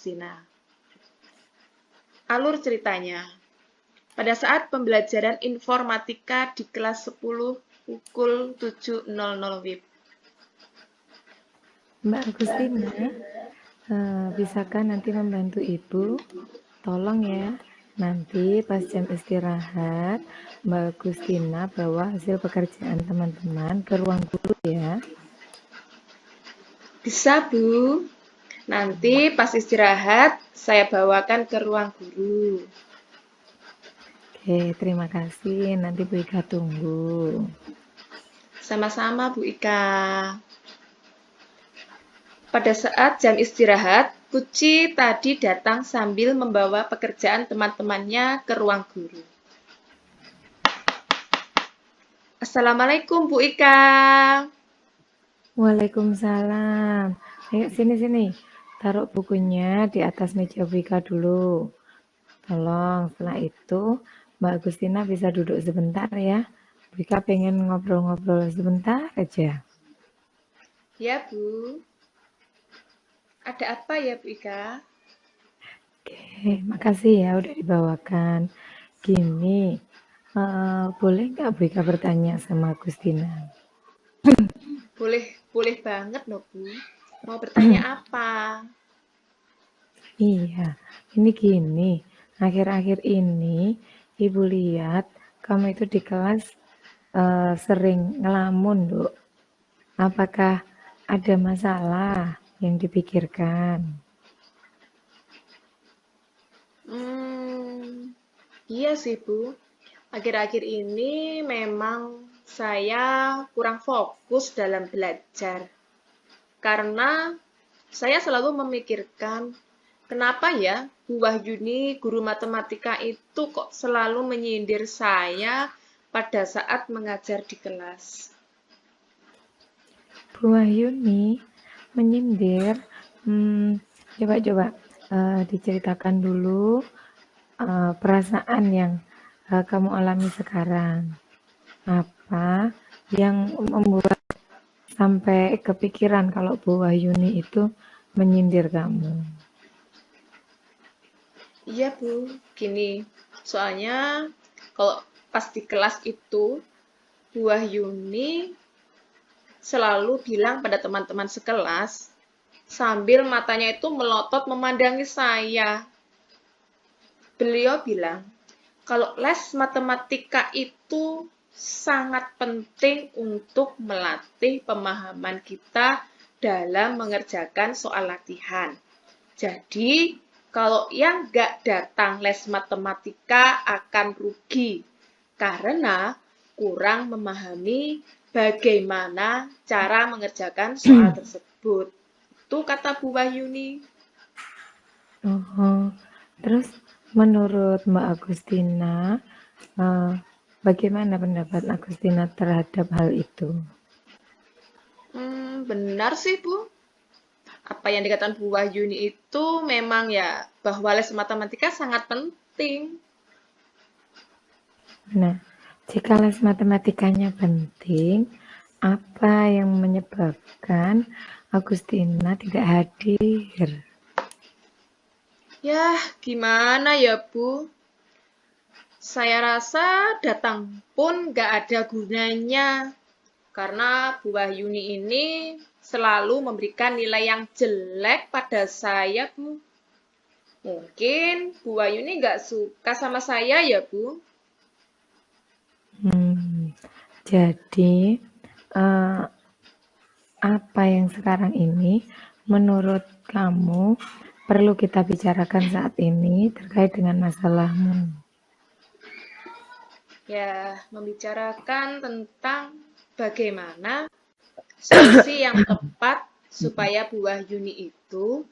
Agustina. Alur ceritanya, pada saat pembelajaran informatika di kelas 10 pukul 7.00 WIB. Mbak Agustina, bisakah nanti membantu Ibu? Tolong ya, nanti pas jam istirahat, Mbak Agustina bawa hasil pekerjaan teman-teman ke ruang guru ya. Bisa, Bu. Nanti pas istirahat, saya bawakan ke ruang guru. Oke, terima kasih. Nanti Bu Ika tunggu. Sama-sama, Bu Ika. Pada saat jam istirahat, Kuci tadi datang sambil membawa pekerjaan teman-temannya ke ruang guru. Assalamualaikum, Bu Ika. Waalaikumsalam. Ayo sini. Taruh bukunya di atas meja Bu Ika dulu. Tolong, setelah itu Mbak Agustina bisa duduk sebentar ya. Bu Ika pengen ngobrol-ngobrol sebentar aja. Ya, Bu. Ada apa ya, Bu Ika? Oke, makasih ya udah dibawakan. Gini, boleh nggak Bu Ika bertanya sama Agustina? Boleh banget loh, Bu. Mau bertanya apa? Iya, ini gini, akhir-akhir ini Ibu lihat kamu itu di kelas sering ngelamun, Dok. Apakah ada masalah yang dipikirkan? Iya sih, Bu. Akhir-akhir ini memang saya kurang fokus dalam belajar. Karena saya selalu memikirkan, kenapa ya Bu Wahyuni, guru matematika itu kok selalu menyindir saya pada saat mengajar di kelas. Bu Wahyuni menyindir, coba diceritakan dulu perasaan yang kamu alami sekarang. Apa yang membuat sampai kepikiran kalau Bu Wahyuni itu menyindir kamu? Iya, Bu. Gini, soalnya kalau pas di kelas itu, Bu Wahyuni selalu bilang pada teman-teman sekelas, sambil matanya itu melotot memandangi saya. Beliau bilang, kalau les matematika itu sangat penting untuk melatih pemahaman kita dalam mengerjakan soal latihan. Jadi, kalau yang nggak datang les matematika akan rugi karena kurang memahami bagaimana cara mengerjakan soal tersebut. Itu kata Bu Wahyuni. Oh, terus menurut Mbak Agustina, bagaimana pendapat Agustina terhadap hal itu? Benar sih, Bu. Apa yang dikatakan Bu Wahyuni itu memang ya bahwa les matematika sangat penting. Nah, jika les matematikanya penting, apa yang menyebabkan Agustina tidak hadir? Yah, gimana ya, Bu? Saya rasa datang pun nggak ada gunanya. Karena Bu Wahyuni ini selalu memberikan nilai yang jelek pada saya, Bu. Mungkin Bu Wahyuni nggak suka sama saya ya, Bu. Jadi, apa yang sekarang ini menurut kamu perlu kita bicarakan saat ini terkait dengan masalahmu? Ya, membicarakan tentang bagaimana solusi yang tepat supaya Bu Wahyuni itu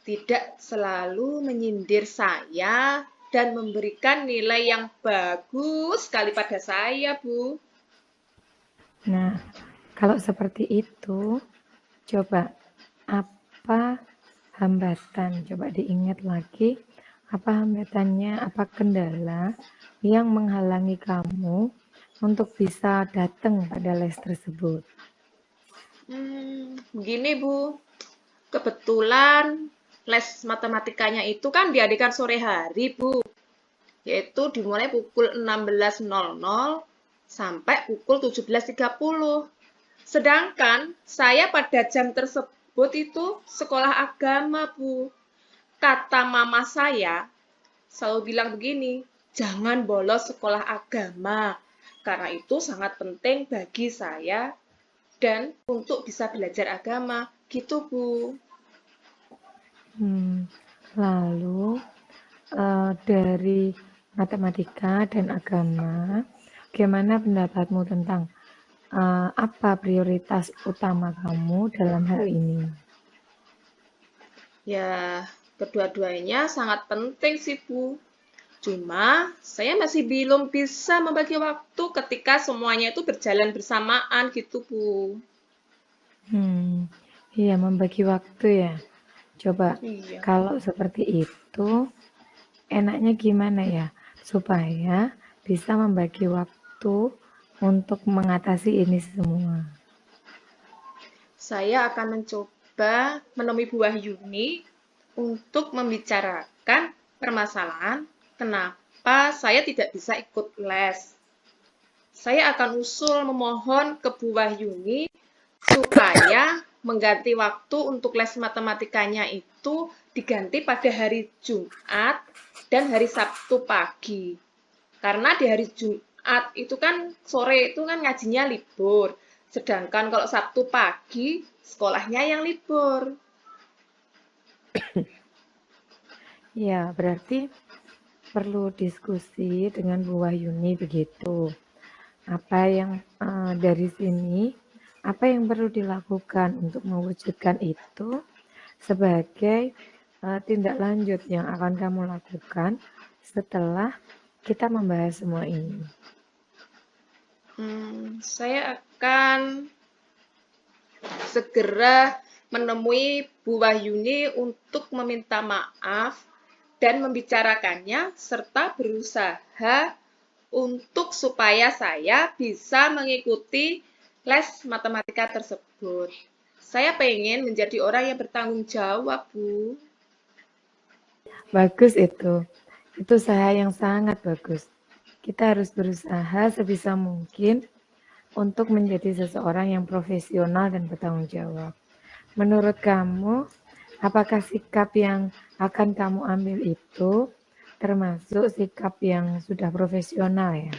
tidak selalu menyindir saya dan memberikan nilai yang bagus sekali pada saya, Bu. Nah, kalau seperti itu, coba apa hambatan? Coba diingat lagi, apa hambatannya, apa kendala yang menghalangi kamu untuk bisa datang pada les tersebut? Begini, Bu. Kebetulan les matematikanya itu kan diadakan sore hari, Bu. Yaitu dimulai pukul 16.00 sampai pukul 17.30. Sedangkan saya pada jam tersebut itu sekolah agama, Bu. Kata mama saya selalu bilang begini, jangan bolos sekolah agama. Karena itu sangat penting bagi saya dan untuk bisa belajar agama. Gitu, Bu. Lalu dari matematika dan agama, bagaimana pendapatmu tentang apa prioritas utama kamu dalam hal ini? Ya, kedua-duanya sangat penting sih, Bu. Cuma, saya masih belum bisa membagi waktu ketika semuanya itu berjalan bersamaan gitu, Bu. Iya, membagi waktu ya. Coba, Iya. kalau seperti itu, enaknya gimana ya? Supaya bisa membagi waktu untuk mengatasi ini semua. Saya akan mencoba menemui Bu Wahyuni untuk membicarakan permasalahan kenapa saya tidak bisa ikut les. Saya akan usul memohon ke Bu Wahyuni supaya mengganti waktu untuk les matematikanya itu diganti pada hari Jumat dan hari Sabtu pagi. Karena di hari Jumat itu kan sore itu kan ngajinya libur. Sedangkan kalau Sabtu pagi sekolahnya yang libur. Ya, berarti perlu diskusi dengan Bu Wahyuni begitu. Apa yang dari sini, apa yang perlu dilakukan untuk mewujudkan itu sebagai tindak lanjut yang akan kamu lakukan setelah kita membahas semua ini. Saya akan segera menemui Bu Wahyuni untuk meminta maaf dan membicarakannya serta berusaha untuk supaya saya bisa mengikuti les matematika tersebut. Saya pengen menjadi orang yang bertanggung jawab, Bu. Bagus itu. Itu usaha yang sangat bagus. Kita harus berusaha sebisa mungkin untuk menjadi seseorang yang profesional dan bertanggung jawab. Menurut kamu, apakah sikap yang akan kamu ambil itu termasuk sikap yang sudah profesional ya?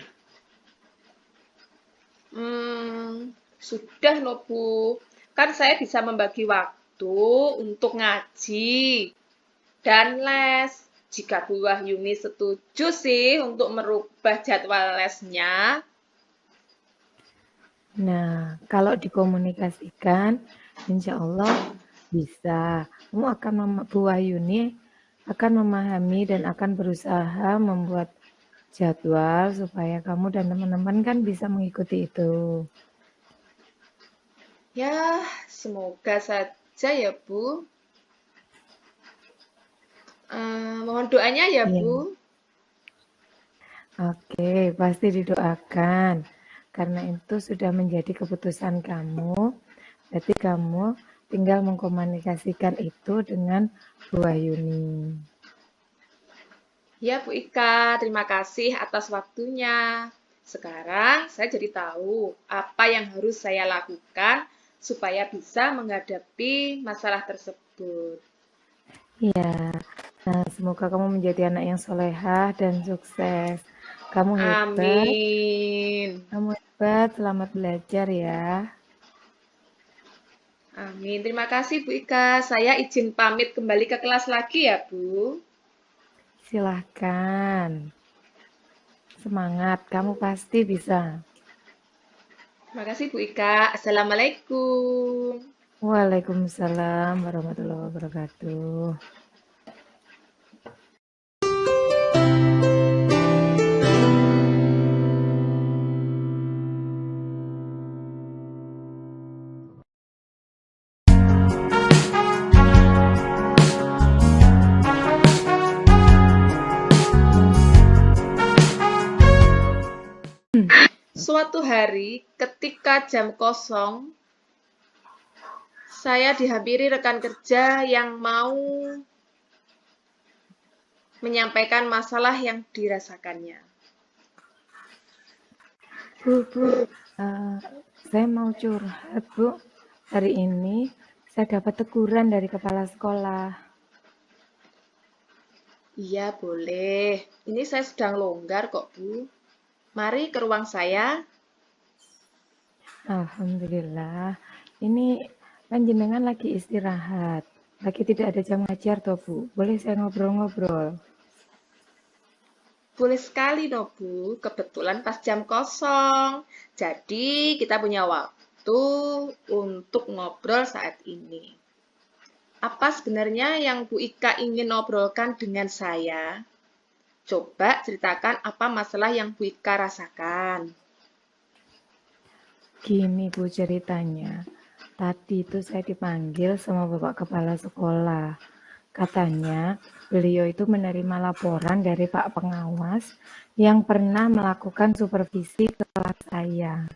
Sudah loh, Bu. Kan saya bisa membagi waktu untuk ngaji dan les. Jika Bu Wahyuni setuju sih untuk merubah jadwal lesnya. Nah, kalau dikomunikasikan, insya Allah bisa. Kamu akan Bu Wahyuni akan memahami dan akan berusaha membuat jadwal supaya kamu dan teman-teman kan bisa mengikuti itu. Ya, semoga saja ya, Bu. Mohon doanya ya, Iya. Bu. Oke, pasti didoakan. Karena itu sudah menjadi keputusan kamu, berarti kamu tinggal mengkomunikasikan itu dengan Bu Wahyuni. Ya, Bu Ika, terima kasih atas waktunya. Sekarang saya jadi tahu apa yang harus saya lakukan supaya bisa menghadapi masalah tersebut. Ya, nah, semoga kamu menjadi anak yang solehah dan sukses. Kamu hebat, Amin. selamat belajar ya. Amin. Terima kasih, Bu Ika. Saya izin pamit kembali ke kelas lagi ya, Bu. Silahkan, semangat, kamu pasti bisa. Terima kasih, Bu Ika. Assalamualaikum. Waalaikumsalam warahmatullahi wabarakatuh. Suatu hari, ketika jam kosong, saya dihampiri rekan kerja yang mau menyampaikan masalah yang dirasakannya. Bu, eh, saya mau curhat, Bu. Hari ini saya dapat teguran dari kepala sekolah. Iya, boleh. Ini saya sedang longgar kok, Bu. Mari ke ruang saya. Alhamdulillah. Ini panjenengan lagi istirahat. Lagi tidak ada jam ngajar toh, Bu. Boleh saya ngobrol-ngobrol? Boleh sekali, no, Bu. Kebetulan pas jam kosong. Jadi, kita punya waktu untuk ngobrol saat ini. Apa sebenarnya yang Bu Ika ingin ngobrolkan dengan saya? Coba ceritakan apa masalah yang Bu Ika rasakan. Gini Bu ceritanya. Tadi itu saya dipanggil sama Bapak Kepala Sekolah. Katanya beliau itu menerima laporan dari Pak Pengawas yang pernah melakukan supervisi ke kelas saya.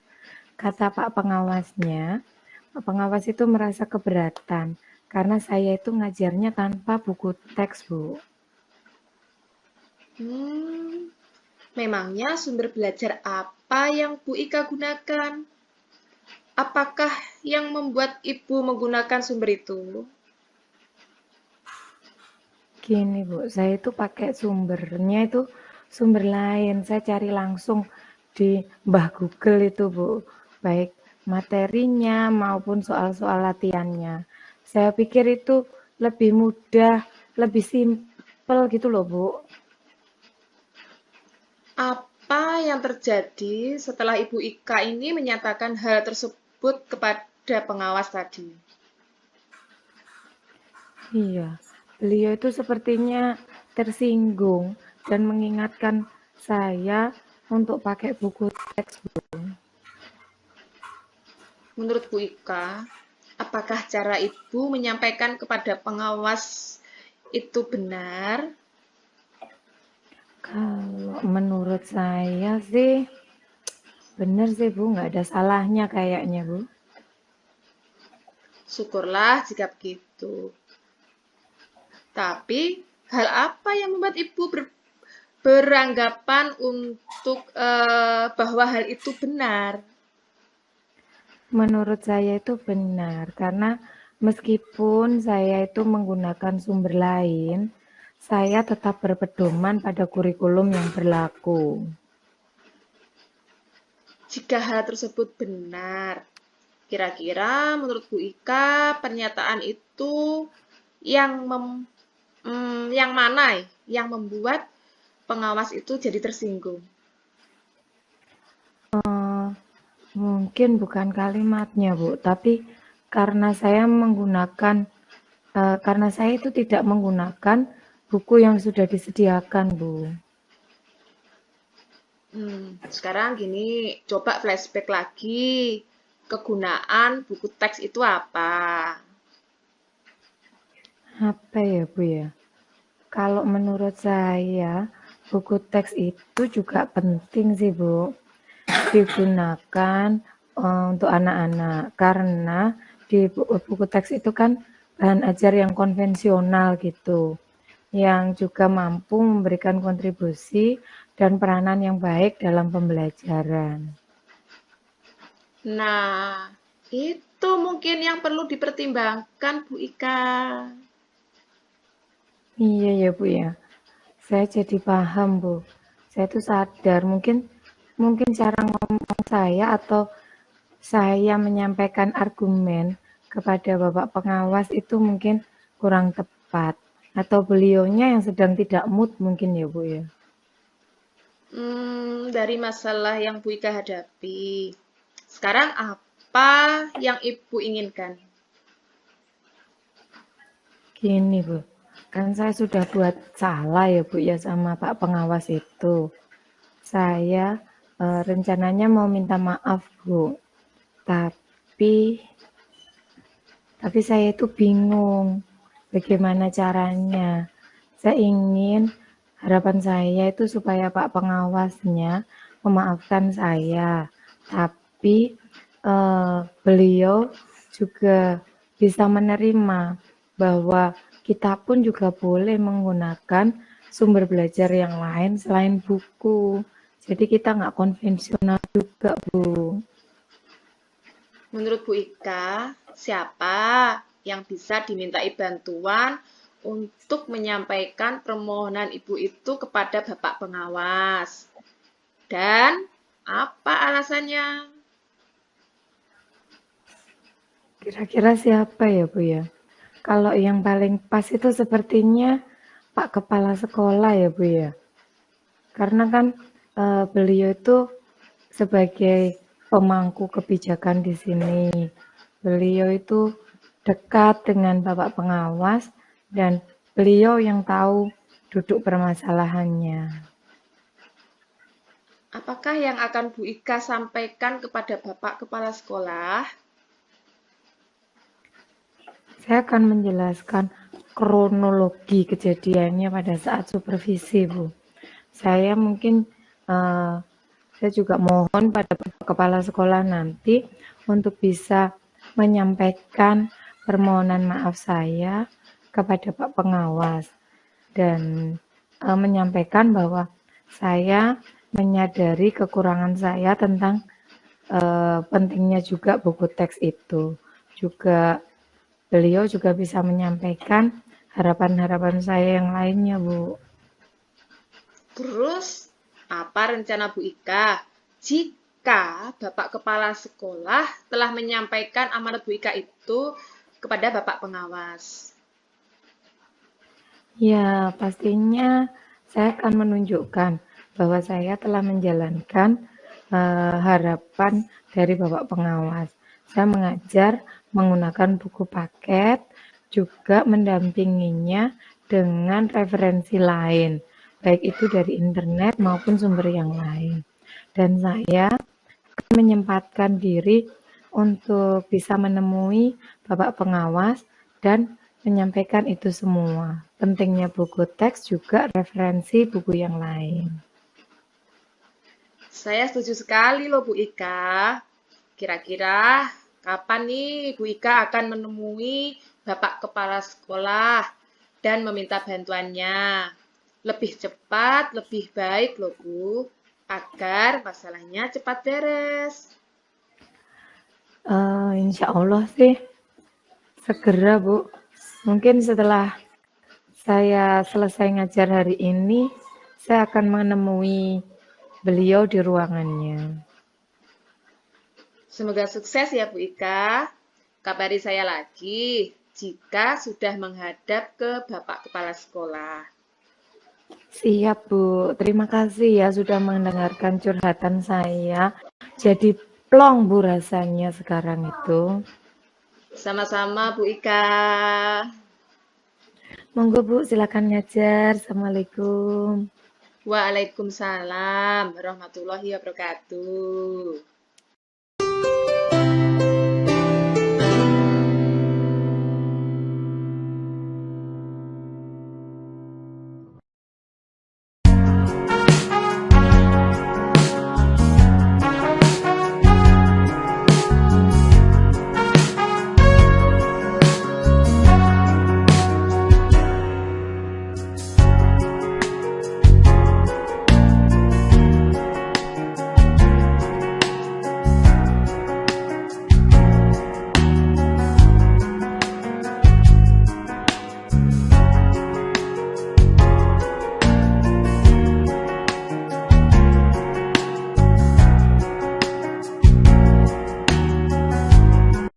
Kata Pak Pengawasnya, Pak Pengawas itu merasa keberatan karena saya itu ngajarnya tanpa buku teks, Bu. Hmm, memangnya sumber belajar apa yang Bu Ika gunakan? Apakah yang membuat Ibu menggunakan sumber itu? Gini Bu, saya itu pakai sumbernya itu sumber lain. Saya cari langsung di Mbah Google itu Bu, baik materinya maupun soal-soal latihannya. Saya pikir itu lebih mudah, lebih simpel gitu loh Bu. Apa yang terjadi setelah Ibu Ika ini menyatakan hal tersebut kepada pengawas tadi? Iya, beliau itu sepertinya tersinggung dan mengingatkan saya untuk pakai buku teks Bu. Menurut Bu Ika, apakah cara Ibu menyampaikan kepada pengawas itu benar? Kalau menurut saya sih bener sih Bu, nggak ada salahnya kayaknya Bu. Syukurlah jika begitu. Tapi, hal apa yang membuat Ibu beranggapan untuk bahwa hal itu benar? Menurut saya itu benar, karena meskipun saya itu menggunakan sumber lain, saya tetap berpedoman pada kurikulum yang berlaku. Jika hal tersebut benar, kira-kira menurut Bu Ika pernyataan itu yang yang mana yang membuat pengawas itu jadi tersinggung? Mungkin bukan kalimatnya Bu, tapi karena saya itu tidak menggunakan buku yang sudah disediakan Bu. Sekarang gini, coba flashback lagi. Kegunaan buku teks itu apa? Apa ya Bu ya? Kalau menurut saya, buku teks itu juga penting sih Bu, digunakan untuk anak-anak. Karena di buku teks itu kan bahan ajar yang konvensional gitu, yang juga mampu memberikan kontribusi dan peranan yang baik dalam pembelajaran. Nah, itu mungkin yang perlu dipertimbangkan, Bu Ika. Iya ya Bu ya, saya jadi paham Bu. Saya tuh sadar mungkin mungkin cara ngomong saya atau saya menyampaikan argumen kepada Bapak Pengawas itu mungkin kurang tepat. Atau beliaunya yang sedang tidak mood mungkin ya Bu ya. Dari masalah yang Bu Ika hadapi. Sekarang apa yang Ibu inginkan? Gini Bu, kan saya sudah buat salah ya Bu ya sama Pak Pengawas itu. Saya rencananya mau minta maaf Bu, tapi saya itu bingung bagaimana caranya. Saya ingin harapan saya itu supaya Pak Pengawasnya memaafkan saya, tapi beliau juga bisa menerima bahwa kita pun juga boleh menggunakan sumber belajar yang lain selain buku. Jadi kita nggak konvensional juga, Bu. Menurut Bu Ika, siapa yang bisa dimintai bantuan untuk menyampaikan permohonan Ibu itu kepada Bapak pengawas? Dan apa alasannya? Kira-kira siapa ya, Bu ya? Kalau yang paling pas itu sepertinya Pak Kepala Sekolah ya, Bu ya. Karena kan beliau itu sebagai pemangku kebijakan di sini. Beliau itu dekat dengan Bapak pengawas dan beliau yang tahu duduk permasalahannya. Apakah yang akan Bu Ika sampaikan kepada Bapak Kepala Sekolah? Saya akan menjelaskan kronologi kejadiannya pada saat supervisi, Bu. Saya mungkin saya juga mohon pada Bapak Kepala Sekolah nanti untuk bisa menyampaikan permohonan maaf saya kepada Pak Pengawas dan menyampaikan bahwa saya menyadari kekurangan saya tentang pentingnya juga buku teks itu. Juga beliau juga bisa menyampaikan harapan-harapan saya yang lainnya, Bu. Terus, apa rencana Bu Ika jika Bapak Kepala Sekolah telah menyampaikan amanat Bu Ika itu kepada Bapak Pengawas? Ya, pastinya saya akan menunjukkan bahwa saya telah menjalankan harapan dari Bapak Pengawas. Saya mengajar menggunakan buku paket, juga mendampinginya dengan referensi lain, baik itu dari internet maupun sumber yang lain. Dan saya akan menyempatkan diri untuk bisa menemui Bapak Pengawas dan menyampaikan itu semua. Pentingnya buku teks juga referensi buku yang lain. Saya setuju sekali loh Bu Ika. Kira-kira kapan nih Bu Ika akan menemui Bapak Kepala Sekolah dan meminta bantuannya? Lebih cepat, lebih baik loh Bu, agar masalahnya cepat beres. Insya Allah sih segera, Bu. Mungkin setelah saya selesai ngajar hari ini, saya akan menemui beliau di ruangannya. Semoga sukses ya Bu Ika. Kabari saya lagi jika sudah menghadap ke Bapak Kepala Sekolah. Siap, Bu. Terima kasih ya sudah mendengarkan curhatan saya. Jadi plong, Bu, rasanya sekarang itu. Sama-sama Bu Ika. Monggo, Bu, silakan ngajar. Assalamualaikum. Waalaikumsalam warahmatullahi wabarakatuh.